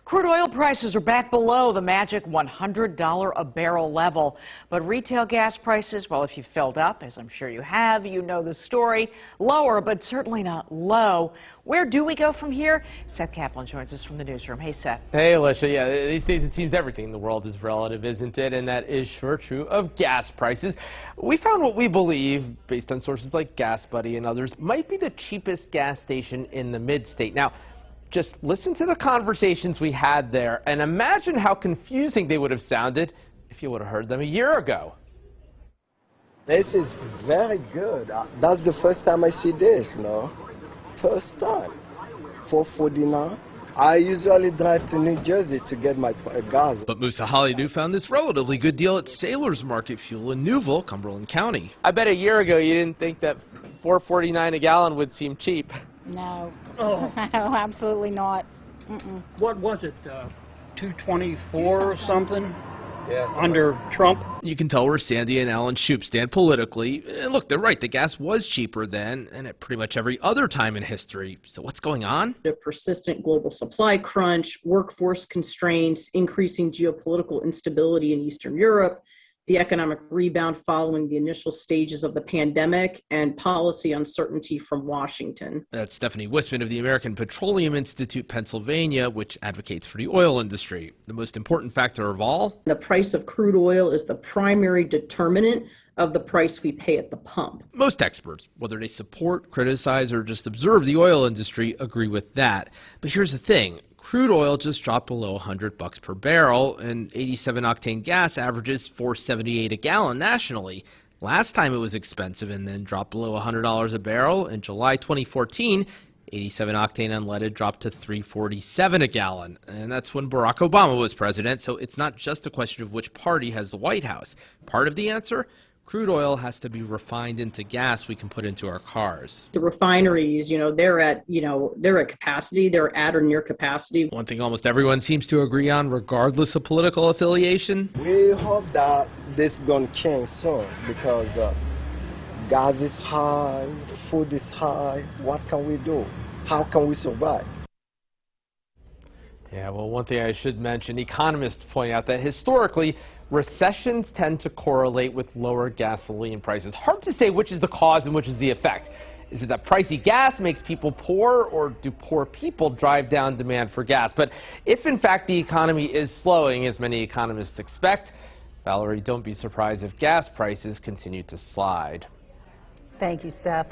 Crude oil prices are back below the magic $100 a barrel level. But retail gas prices, well, if you've filled up, as I'm sure you have, you know the story, lower, but certainly not low. Where do we go from here? Seth Kaplan joins us from the newsroom. Hey, Seth. Hey, Alicia. Yeah, these days it seems everything in the world is relative, isn't it? And that is sure true of gas prices. We found what we believe, based on sources like Gas Buddy and others, might be the cheapest gas station in the mid-state. Now, just listen to the conversations we had there and imagine how confusing they would have sounded if you would have heard them a year ago. This is very good. That's the first time I see this, no? First time. $4.49. I usually drive to New Jersey to get my gas. But Musa Halidu found this relatively good deal at Sailor's Market Fuel in Newville, Cumberland County. I bet a year ago you didn't think that $4.49 a gallon would seem cheap. No. Oh. No, absolutely not. What was it, 224 or something? Yeah, under Trump? You can tell where Sandy and Alan Shoup stand politically. And look, they're right. The gas was cheaper then and at pretty much every other time in history. So what's going on? A persistent global supply crunch, workforce constraints, increasing geopolitical instability in Eastern Europe, the economic rebound following the initial stages of the pandemic, and policy uncertainty from Washington. That's Stephanie Wisman of the American Petroleum Institute, Pennsylvania, which advocates for the oil industry. The most important factor of all? The price of crude oil is the primary determinant of the price we pay at the pump. Most experts, whether they support, criticize, or just observe the oil industry, agree with that. But here's the thing. Crude oil just dropped below $100 per barrel, and 87-octane gas averages $4.78 a gallon nationally. Last time it was expensive and then dropped below $100 a barrel, in July 2014, 87-octane unleaded dropped to $3.47 a gallon. And that's when Barack Obama was president, so it's not just a question of which party has the White House. Part of the answer? Crude oil has to be refined into gas we can put into our cars. The refineries, they're at capacity. They're at or near capacity. One thing almost everyone seems to agree on, regardless of political affiliation. We hope that this is going to change soon because gas is high, food is high. What can we do? How can we survive? Yeah, well, one thing I should mention, economists point out that historically, recessions tend to correlate with lower gasoline prices. Hard to say which is the cause and which is the effect. Is it that pricey gas makes people poor, or do poor people drive down demand for gas? But if, in fact, the economy is slowing, as many economists expect, Valerie, don't be surprised if gas prices continue to slide. Thank you, Seth.